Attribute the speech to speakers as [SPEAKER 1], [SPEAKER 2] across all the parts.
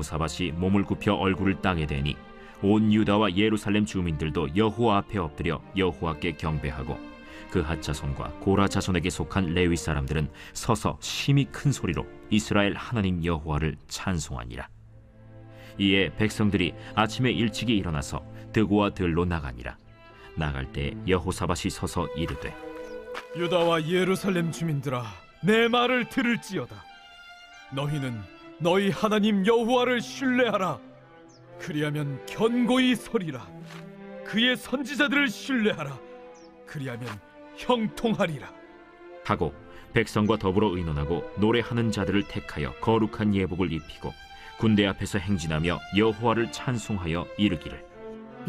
[SPEAKER 1] 여호사밧이 몸을 굽혀 얼굴을 땅에 대니 온 유다와 예루살렘 주민들도 여호와 앞에 엎드려 여호와께 경배하고 그핫 자손과 고라 자손에게 속한 레위 사람들은 서서 심히 큰 소리로 이스라엘 하나님 여호와를 찬송하니라. 이에 백성들이 아침에 일찍이 일어나서 드고와 들로 나가니라. 나갈 때 여호사밧이 서서 이르되
[SPEAKER 2] 유다와 예루살렘 주민들아, 내 말을 들을지어다. 너희는 너희 하나님 여호와를 신뢰하라. 그리하면 견고히 서리라. 그의 선지자들을 신뢰하라. 그리하면 형통하리라.
[SPEAKER 1] 하고 백성과 더불어 의논하고 노래하는 자들을 택하여 거룩한 예복을 입히고 군대 앞에서 행진하며 여호와를 찬송하여 이르기를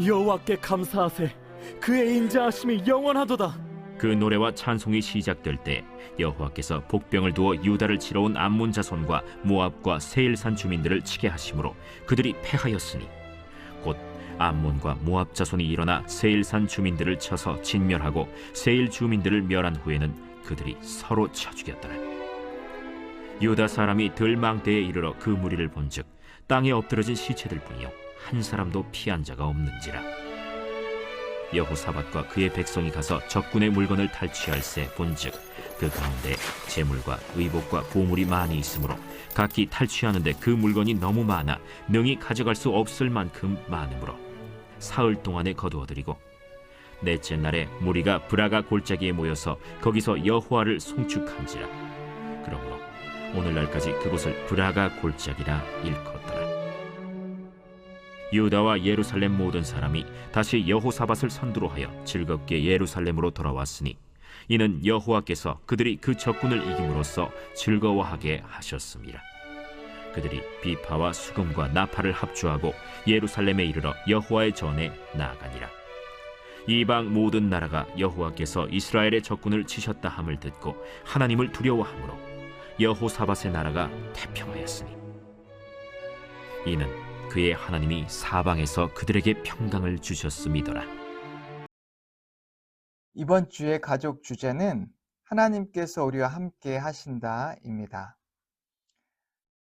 [SPEAKER 3] 여호와께 감사하세. 그의 인자하심이 영원하도다.
[SPEAKER 1] 그 노래와 찬송이 시작될 때 여호와께서 복병을 두어 유다를 치러 온 암몬 자손과 모압과 세일산 주민들을 치게 하심으로 그들이 패하였으니 곧 암몬과 모압 자손이 일어나 세일산 주민들을 쳐서 진멸하고 세일 주민들을 멸한 후에는 그들이 서로 쳐 죽였더라. 유다 사람이 들망대에 이르러 그 무리를 본즉 땅에 엎드러진 시체들 뿐이요 한 사람도 피한 자가 없는지라. 여호사밧과 그의 백성이 가서 적군의 물건을 탈취할세 본즉 그 가운데 재물과 의복과 보물이 많이 있으므로 각기 탈취하는데 그 물건이 너무 많아 능히 가져갈 수 없을 만큼 많으므로 사흘 동안에 거두어들이고 넷째 날에 무리가 브라가 골짜기에 모여서 거기서 여호와를 송축한지라. 그러므로 오늘날까지 그곳을 브라가 골짜기라 일컫더라. 유다와 예루살렘 모든 사람이 다시 여호사밧을 선두로 하여 즐겁게 예루살렘으로 돌아왔으니 이는 여호와께서 그들이 그 적군을 이김으로써 즐거워하게 하셨습니다. 그들이 비파와 수금과 나팔을 합주하고 예루살렘에 이르러 여호와의 전에 나아가니라. 이방 모든 나라가 여호와께서 이스라엘의 적군을 치셨다 함을 듣고 하나님을 두려워하므로 여호사밧의 나라가 태평하였으니 이는 그의 하나님이 사방에서 그들에게 평강을 주셨음이더라.
[SPEAKER 4] 이번 주의 가족 주제는 하나님께서 우리와 함께 하신다입니다.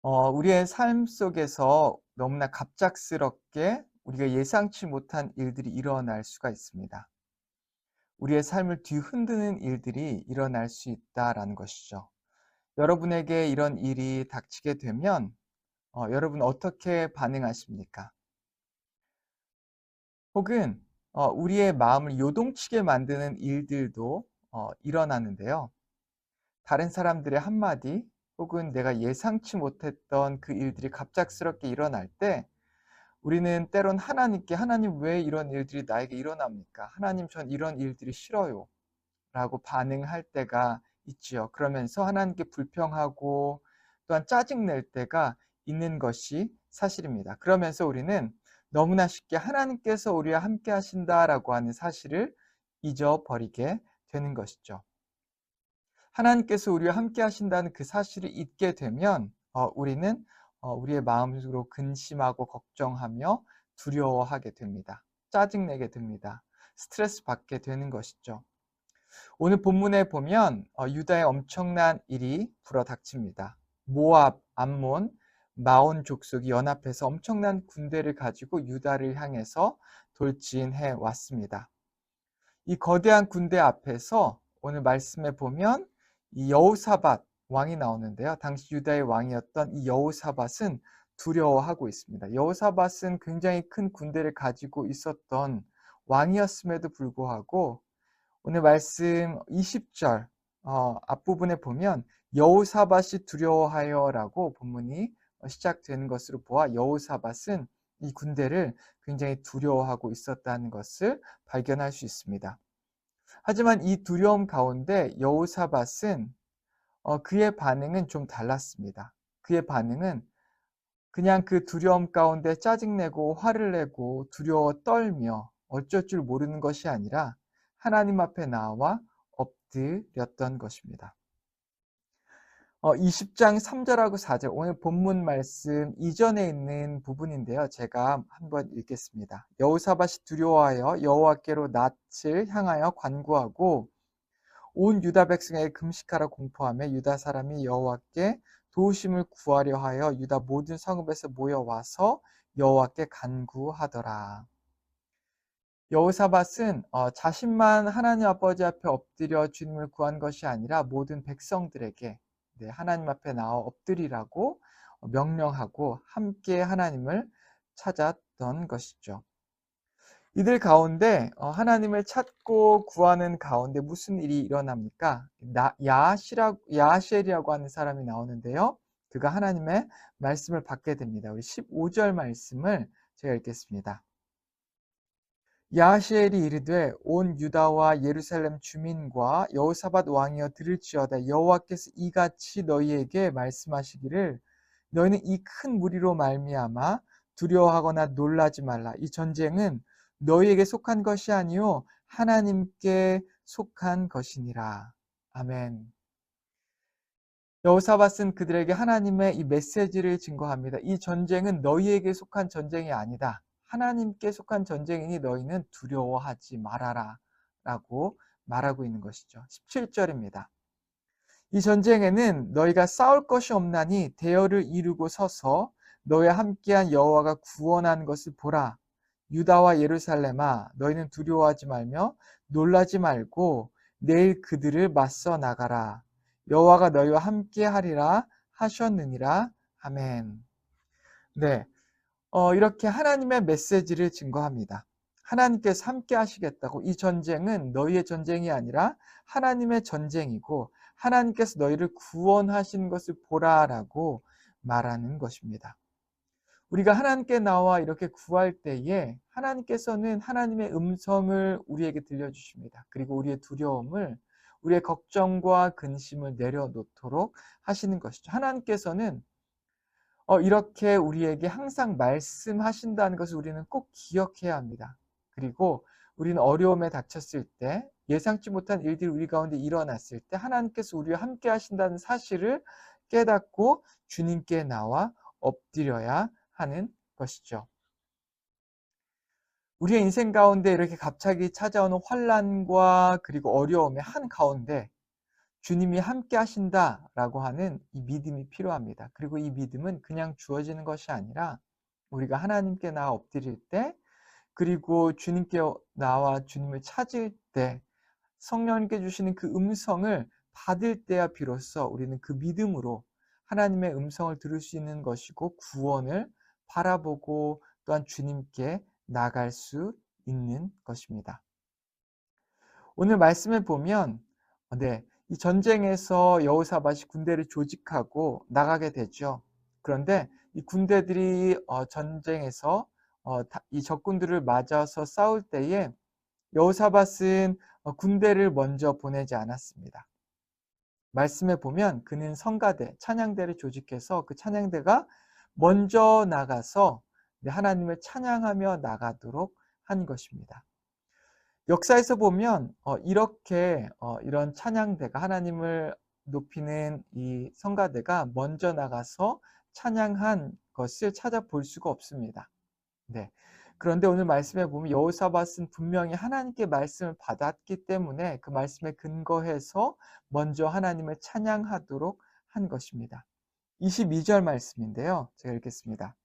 [SPEAKER 4] 우리의 삶 속에서 너무나 갑작스럽게 우리가 예상치 못한 일들이 일어날 수가 있습니다. 우리의 삶을 뒤흔드는 일들이 일어날 수 있다라는 것이죠. 여러분에게 이런 일이 닥치게 되면 여러분 어떻게 반응하십니까? 혹은 우리의 마음을 요동치게 만드는 일들도 일어나는데요. 다른 사람들의 한마디 혹은 내가 예상치 못했던 그 일들이 갑작스럽게 일어날 때 우리는 때론 하나님께 하나님 왜 이런 일들이 나에게 일어납니까? 하나님 전 이런 일들이 싫어요 라고 반응할 때가 있지요. 그러면서 하나님께 불평하고 또한 짜증낼 때가 있는 것이 사실입니다. 그러면서 우리는 너무나 쉽게 하나님께서 우리와 함께 하신다라고 하는 사실을 잊어버리게 되는 것이죠. 하나님께서 우리와 함께 하신다는 그 사실을 잊게 되면 우리는 우리의 마음으로 근심하고 걱정하며 두려워하게 됩니다. 짜증내게 됩니다. 스트레스 받게 되는 것이죠. 오늘 본문에 보면 유다의 엄청난 일이 불어닥칩니다. 모압, 암몬, 마온 족속이 연합해서 엄청난 군대를 가지고 유다를 향해서 돌진해 왔습니다. 이 거대한 군대 앞에서 오늘 말씀에 보면 이 여호사밧 왕이 나오는데요. 당시 유다의 왕이었던 이 여호사밧은 두려워하고 있습니다. 여호사밧은 굉장히 큰 군대를 가지고 있었던 왕이었음에도 불구하고 오늘 말씀 20절 앞부분에 보면 여호사밧이 두려워하여라고 본문이 시작되는 것으로 보아 여호사밧은 이 군대를 굉장히 두려워하고 있었다는 것을 발견할 수 있습니다. 하지만 이 두려움 가운데 여호사밧은 그의 반응은 좀 달랐습니다. 그의 반응은 그냥 그 두려움 가운데 짜증내고 화를 내고 두려워 떨며 어쩔 줄 모르는 것이 아니라 하나님 앞에 나와 엎드렸던 것입니다. 20장 3절하고 4절 오늘 본문 말씀 이전에 있는 부분인데요. 제가 한번 읽겠습니다. 여호사밧이 두려워하여 여호와께로 낯을 향하여 간구하고 온 유다 백성에게 금식하라 공포하며 유다 사람이 여호와께 도우심을 구하려 하여 유다 모든 성읍에서 모여와서 여호와께 간구하더라. 여호사밧은 자신만 하나님 아버지 앞에 엎드려 주님을 구한 것이 아니라 모든 백성들에게 하나님 앞에 나와 엎드리라고 명령하고 함께 하나님을 찾았던 것이죠. 이들 가운데 하나님을 찾고 구하는 가운데 무슨 일이 일어납니까? 야하시엘이라고 하는 사람이 나오는데요. 그가 하나님의 말씀을 받게 됩니다. 우리 15절 말씀을 제가 읽겠습니다. 야하시엘이 이르되 온 유다와 예루살렘 주민과 여호사밧 왕이여 들을지어다. 여호와께서 이같이 너희에게 말씀하시기를 너희는 이 큰 무리로 말미암아 두려워하거나 놀라지 말라. 이 전쟁은 너희에게 속한 것이 아니요 하나님께 속한 것이니라. 아멘. 여호사밧은 그들에게 하나님의 이 메시지를 증거합니다. 이 전쟁은 너희에게 속한 전쟁이 아니다. 하나님께 속한 전쟁이니 너희는 두려워하지 말아라 라고 말하고 있는 것이죠. 17절입니다. 이 전쟁에는 너희가 싸울 것이 없나니 대열을 이루고 서서 너희와 함께한 여호와가 구원한 것을 보라. 유다와 예루살렘아 너희는 두려워하지 말며 놀라지 말고 내일 그들을 맞서 나가라. 여호와가 너희와 함께하리라 하셨느니라. 아멘. 네. 이렇게 하나님의 메시지를 증거합니다. 하나님께서 함께 하시겠다고. 이 전쟁은 너희의 전쟁이 아니라 하나님의 전쟁이고 하나님께서 너희를 구원하신 것을 보라라고 말하는 것입니다. 우리가 하나님께 나와 이렇게 구할 때에 하나님께서는 하나님의 음성을 우리에게 들려주십니다. 그리고 우리의 두려움을, 우리의 걱정과 근심을 내려놓도록 하시는 것이죠. 하나님께서는 이렇게 우리에게 항상 말씀하신다는 것을 우리는 꼭 기억해야 합니다. 그리고 우리는 어려움에 닥쳤을 때, 예상치 못한 일들이 우리 가운데 일어났을 때 하나님께서 우리와 함께 하신다는 사실을 깨닫고 주님께 나와 엎드려야 하는 것이죠. 우리의 인생 가운데 이렇게 갑자기 찾아오는 환난과 그리고 어려움의 한가운데 주님이 함께 하신다라고 하는 이 믿음이 필요합니다. 그리고 이 믿음은 그냥 주어지는 것이 아니라 우리가 하나님께 나와 엎드릴 때, 그리고 주님께 나와 주님을 찾을 때 성령님께 주시는 그 음성을 받을 때야 비로소 우리는 그 믿음으로 하나님의 음성을 들을 수 있는 것이고 구원을 바라보고 또한 주님께 나갈 수 있는 것입니다. 오늘 말씀을 보면 이 전쟁에서 여호사밧이 군대를 조직하고 나가게 되죠. 그런데 이 군대들이 전쟁에서 이 적군들을 맞아서 싸울 때에 여호사밧은 군대를 먼저 보내지 않았습니다. 말씀에 보면 그는 성가대, 찬양대를 조직해서 그 찬양대가 먼저 나가서 하나님을 찬양하며 나가도록 한 것입니다. 역사에서 보면 이렇게 이런 찬양대가, 하나님을 높이는 이 성가대가 먼저 나가서 찬양한 것을 찾아볼 수가 없습니다. 네. 그런데 오늘 말씀에 보면 여호사밧은 분명히 하나님께 말씀을 받았기 때문에 그 말씀에 근거해서 먼저 하나님을 찬양하도록 한 것입니다. 22절 말씀인데요. 제가 읽겠습니다.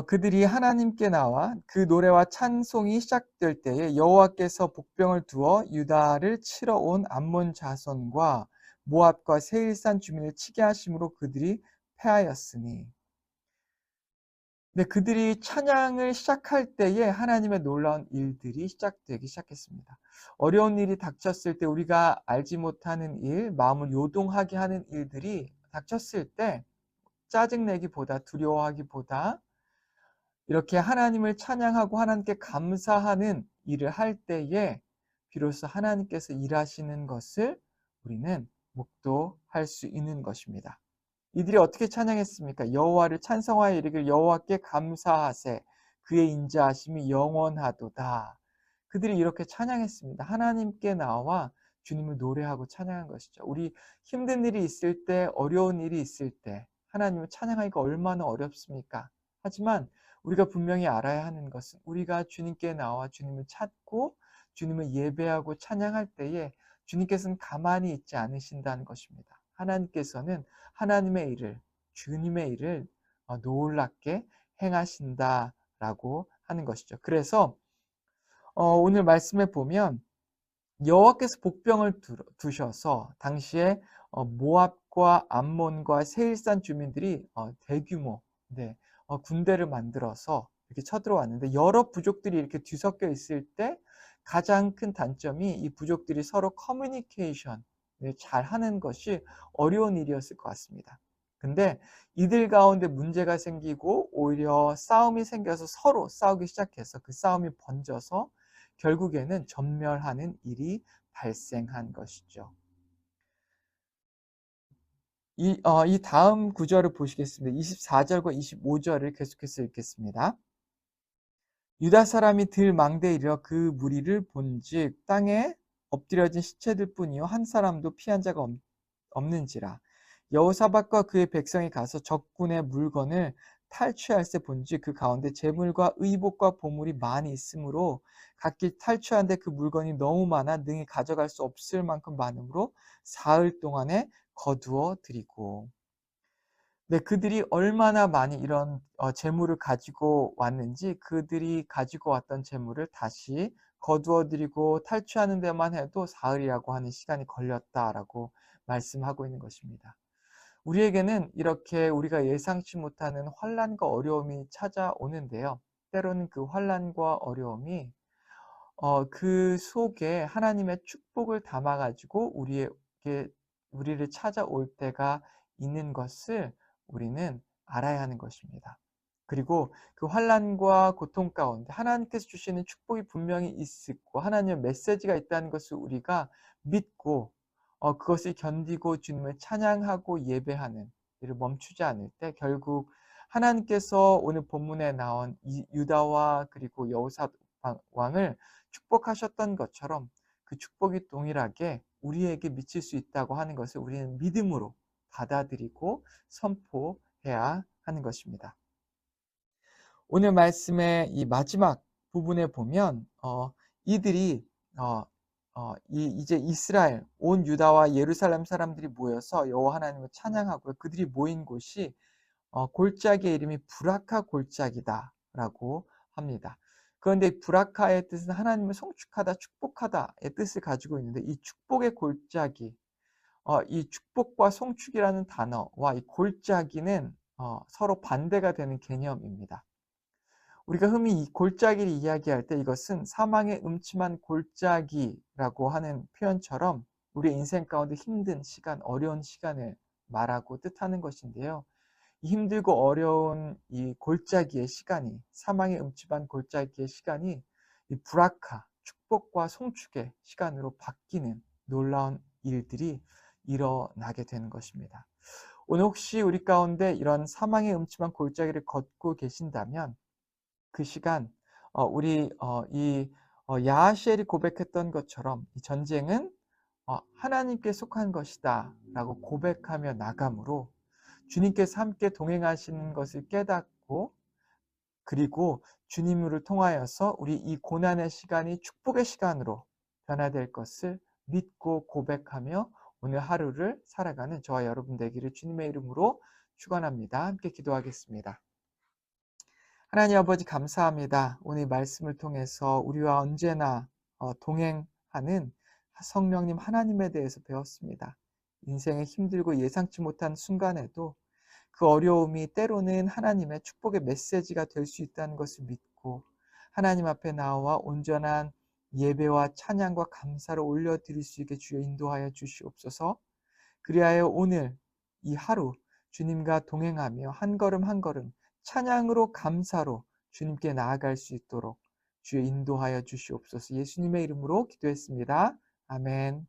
[SPEAKER 4] 그들이 하나님께 나와 그 노래와 찬송이 시작될 때에 여호와께서 복병을 두어 유다를 치러 온 암몬 자손과 모압과 세일산 주민을 치게 하심으로 그들이 패하였으니. 네, 그들이 찬양을 시작할 때에 하나님의 놀라운 일들이 시작되기 시작했습니다. 어려운 일이 닥쳤을 때, 우리가 알지 못하는 일, 마음을 요동하게 하는 일들이 닥쳤을 때 짜증내기보다, 두려워하기보다 이렇게 하나님을 찬양하고 하나님께 감사하는 일을 할 때에 비로소 하나님께서 일하시는 것을 우리는 목도할 수 있는 것입니다. 이들이 어떻게 찬양했습니까? 여호와를 찬송하여 이르기를 여호와께 감사하세 그의 인자하심이 영원하도다. 그들이 이렇게 찬양했습니다. 하나님께 나와 주님을 노래하고 찬양한 것이죠. 우리 힘든 일이 있을 때, 어려운 일이 있을 때 하나님을 찬양하기가 얼마나 어렵습니까? 하지만 우리가 분명히 알아야 하는 것은 우리가 주님께 나와 주님을 찾고 주님을 예배하고 찬양할 때에 주님께서는 가만히 있지 않으신다는 것입니다. 하나님께서는 하나님의 일을, 주님의 일을 놀랍게 행하신다라고 하는 것이죠. 그래서 오늘 말씀에 보면 여호와께서 복병을 두셔서 당시에 모압과 암몬과 세일산 주민들이 대규모 군대를 만들어서 이렇게 쳐들어왔는데, 여러 부족들이 이렇게 뒤섞여 있을 때 가장 큰 단점이 이 부족들이 서로 커뮤니케이션을 잘 하는 것이 어려운 일이었을 것 같습니다. 근데 이들 가운데 문제가 생기고 오히려 싸움이 생겨서 서로 싸우기 시작해서 그 싸움이 번져서 결국에는 전멸하는 일이 발생한 것이죠. 이 다음 구절을 보시겠습니다. 24절과 25절을 계속해서 읽겠습니다. 유다 사람이 들망대에 이르러 그 무리를 본즉 땅에 엎드려진 시체들 뿐이요 한 사람도 피한 자가 없는지라. 여호사밧과 그의 백성이 가서 적군의 물건을 탈취할세 본즉 그 가운데 재물과 의복과 보물이 많이 있으므로 각기 탈취하는데 그 물건이 너무 많아 능히 가져갈 수 없을 만큼 많으므로 사흘 동안에 거두어 드리고. 네, 그들이 얼마나 많이 이런 재물을 가지고 왔는지, 그들이 가지고 왔던 재물을 다시 거두어 드리고 탈취하는 데만 해도 사흘이라고 하는 시간이 걸렸다라고 말씀하고 있는 것입니다. 우리에게는 이렇게 우리가 예상치 못하는 환난과 어려움이 찾아오는데요. 때로는 그 환난과 어려움이 그 속에 하나님의 축복을 담아가지고 우리를 찾아올 때가 있는 것을 우리는 알아야 하는 것입니다. 그리고 그 환난과 고통 가운데 하나님께서 주시는 축복이 분명히 있고 하나님의 메시지가 있다는 것을 우리가 믿고 그것을 견디고 주님을 찬양하고 예배하는 일을 멈추지 않을 때 결국 하나님께서 오늘 본문에 나온 유다와 그리고 여호사 왕을 축복하셨던 것처럼 그 축복이 동일하게 우리에게 미칠 수 있다고 하는 것을 우리는 믿음으로 받아들이고 선포해야 하는 것입니다. 오늘 말씀의 이 마지막 부분에 보면 이들이 이제 이스라엘 온 유다와 예루살렘 사람들이 모여서 여호와 하나님을 찬양하고요. 그들이 모인 곳이 골짜기의 이름이 브라카 골짜기다라고 합니다. 그런데 브라카의 뜻은 하나님을 송축하다, 축복하다의 뜻을 가지고 있는데, 이 축복의 골짜기, 이 축복과 송축이라는 단어와 이 골짜기는 서로 반대가 되는 개념입니다. 우리가 흔히 이 골짜기를 이야기할 때 이것은 사망의 음침한 골짜기라고 하는 표현처럼 우리의 인생 가운데 힘든 시간, 어려운 시간을 말하고 뜻하는 것인데요. 이 힘들고 어려운 이 골짜기의 시간이, 사망의 음침한 골짜기의 시간이 이 브라카, 축복과 송축의 시간으로 바뀌는 놀라운 일들이 일어나게 되는 것입니다. 오늘 혹시 우리 가운데 이런 사망의 음침한 골짜기를 걷고 계신다면 그 시간 우리 야하시엘이 고백했던 것처럼 이 전쟁은 하나님께 속한 것이다 라고 고백하며 나감으로 주님께서 함께 동행하시는 것을 깨닫고, 그리고 주님을 통하여서 우리 이 고난의 시간이 축복의 시간으로 변화될 것을 믿고 고백하며 오늘 하루를 살아가는 저와 여러분 되기를 주님의 이름으로 축원합니다. 함께 기도하겠습니다. 하나님 아버지, 감사합니다. 오늘 말씀을 통해서 우리와 언제나 동행하는 성령님 하나님에 대해서 배웠습니다. 인생의 힘들고 예상치 못한 순간에도 그 어려움이 때로는 하나님의 축복의 메시지가 될 수 있다는 것을 믿고 하나님 앞에 나와 온전한 예배와 찬양과 감사를 올려드릴 수 있게 주여 인도하여 주시옵소서. 그리하여 오늘 이 하루 주님과 동행하며 한 걸음 한 걸음 찬양으로 감사로 주님께 나아갈 수 있도록 주여 인도하여 주시옵소서. 예수님의 이름으로 기도했습니다. 아멘.